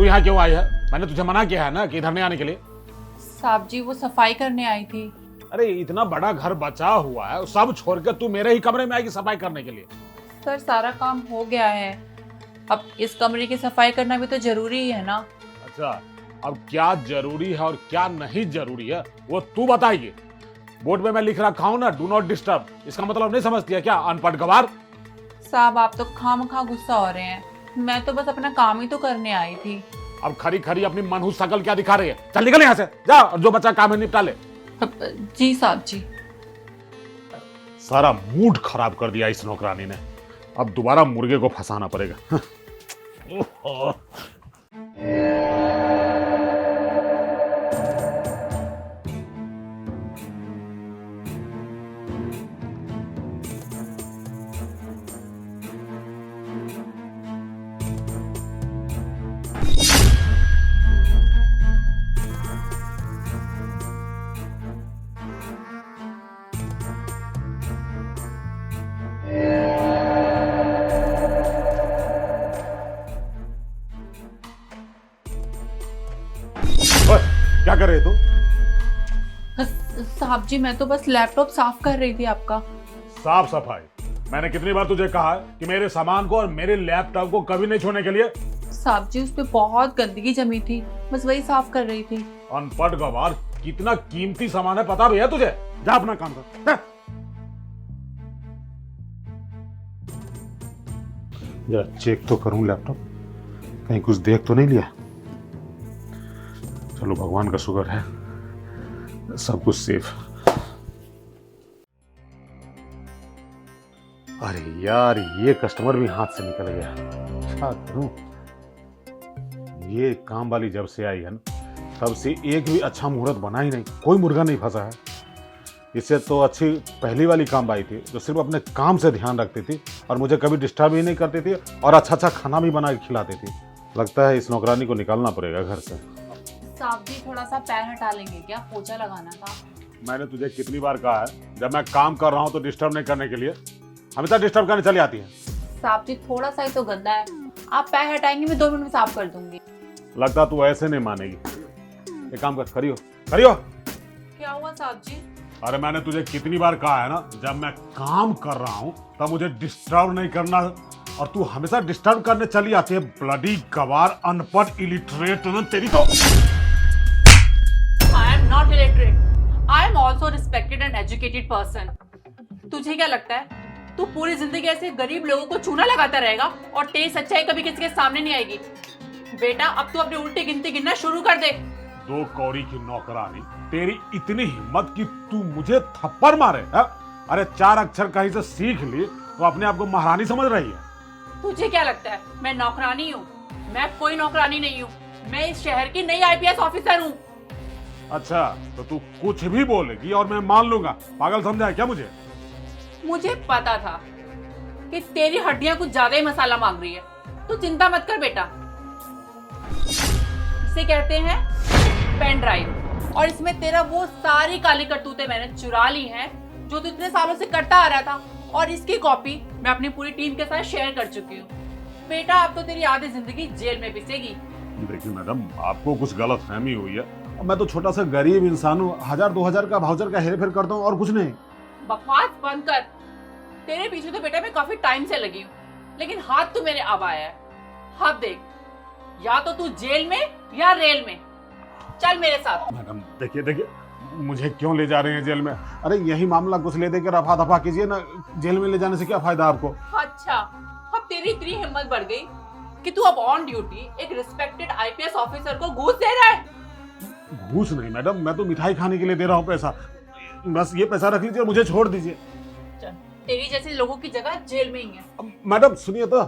यहाँ क्यों आई है? मैंने तुझे मना किया है ना कि इधर नहीं आने के लिए। साहब जी वो सफाई करने आई थी। अरे इतना बड़ा घर बचा हुआ है, सब छोड़ के तू मेरे ही कमरे में आएगी सफाई करने के लिए? सर सारा काम हो गया है, अब इस कमरे की सफाई करना भी तो जरूरी ही है ना। अच्छा, अब क्या जरूरी है और क्या नहीं जरूरी है वो तू बताइए। बोर्ड में मैं लिख रखा हूं ना, डू नॉट डिस्टर्ब, इसका मतलब नहीं समझती है क्या, अनपढ़ गवार? साहब आप तो खामखा गुस्सा हो रहे हैं, मैं तो बस अपना काम ही तो करने आई थी। अब खरी खरी अपनी मनहूस शकल क्या दिखा रही है? चल निकल यहाँ से, जा और जो बच्चा काम है निपटा ले। जी साहब जी। सारा मूड खराब कर दिया इस नौकरानी ने, अब दोबारा मुर्गे को फंसाना पड़ेगा। क्या कर रहे तू? साहब जी मैं तो बस लैपटॉप साफ कर रही थी आपका। साफ सफाई? मैंने कितनी बार तुझे कहा है कि मेरे सामान को और मेरे लैपटॉप को कभी नहीं छूने के लिए? साहब जी उस पे बहुत गंदगी जमी थी, बस वही साफ कर रही थी। अनपढ़ गवार, कितना कीमती सामान है पता भी है तुझे? जा अपना काम कर। जरा चेक तो करूं लैपटॉप, कहीं कुछ देख तो नहीं लिया। चलो भगवान का शुक्र है, सब कुछ सेफ। अरे यार, ये कस्टमर भी हाथ से निकल गया, क्या करूं? ये काम वाली जब से आई है ना, तब से एक भी अच्छा मुहूर्त बना ही नहीं, कोई मुर्गा नहीं फंसा है। इससे तो अच्छी पहली वाली काम आई थी, जो सिर्फ अपने काम से ध्यान रखती थी और मुझे कभी डिस्टर्ब ही नहीं करती थी और अच्छा अच्छा खाना भी बना के खिलाती थी। लगता है इस नौकरानी को निकालना पड़ेगा घर से। साहब जी थोड़ा सा पैर हटा लेंगे क्या, पोछा लगाना था। मैंने तुझे कितनी बार कहा है, जब मैं काम कर रहा हूँ तो डिस्टर्ब नहीं करने के लिए, हमेशा डिस्टर्ब करने चली आती है। साहब जी थोड़ा सा ही तो गंदा है, आप पैर हटाएंगे मैं 2 मिनट में साफ कर दूंगी। लगता तू ऐसे नहीं मानेगी। एक काम कर, करियो करियो। क्या हुआ साहब जी? अरे मैंने तुझे कितनी बार कहा है ना, जब मैं काम कर रहा हूँ तब मुझे डिस्टर्ब नहीं करना, और तू हमेशा डिस्टर्ब करने चली आती है। ब्लडी गवार, अनपढ़, इलिटरेट तेरी तो। I am not illiterate. I am also respected and educated person. तुझे क्या लगता है तू पूरी जिंदगी ऐसे गरीब लोगों को चूना लगाता रहेगा और तेरी सच्चाई कभी किसी के सामने नहीं आएगी? बेटा अब तू अपनी उल्टी गिनती गिनना शुरू कर दे। 2 कौड़ी की नौकरानी, तेरी इतनी हिम्मत कि तू मुझे थप्पड़ मारे है? अरे 4 अक्षर कहीं से सीख ली तो अपने आप को महारानी समझ रही है। तुझे क्या लगता है मैं नौकरानी हूँ? मैं कोई नौकरानी नहीं हूँ, मैं इस शहर की नई IPS ऑफिसर हूँ। अच्छा, तो तू कुछ भी बोलेगी और मैं मान लूंगा? पागल समझा है क्या मुझे? मुझे पता था कि तेरी हड्डियां कुछ ज्यादा ही मसाला मांग रही है, तू चिंता मत कर बेटा। इसे कहते हैं पेन ड्राइव, और इसमें तेरा वो सारी काली करतूतें मैंने चुरा ली हैं जो तू इतने सालों से करता आ रहा था, और इसकी कॉपी मैं अपनी पूरी टीम के साथ शेयर कर चुकी हूँ। बेटा अब तो तेरी आधी जिंदगी जेल में पिसेगी। देखिए मैडम, आपको कुछ गलत फहमी हुई है। मैं तो छोटा सा गरीब इंसान हूँ, 1000-2000 का भाउचर का हेर फेर करता हूँ और कुछ नहीं। बकवास बंद कर, तेरे पीछे तो बेटा मैं काफी टाइम से लगी हूँ, लेकिन हाथ तो मेरे अब आया है। हाथ देख, या तो तू जेल में या रेल में, चल मेरे साथ। मैडम देखिए देखिए, मुझे क्यों ले जा रहे हैं जेल में? अरे यही मामला कुछ ले दे के रफा दफा कीजिए ना, जेल में ले जाने से क्या फायदा आपको? अच्छा, अब तेरी इतनी हिम्मत बढ़ गई कि तू अब ऑन ड्यूटी एक रिस्पेक्टेड IPS ऑफिसर को घूस दे रहा है। घूस नहीं मैडम, मैं तो मिठाई खाने के लिए दे रहा हूँ पैसा। बस ये पैसा रख लीजिए, मुझे छोड़ दीजिए। तेरी जैसे लोगों की जगह जेल में ही है। मैडम सुनिए तो,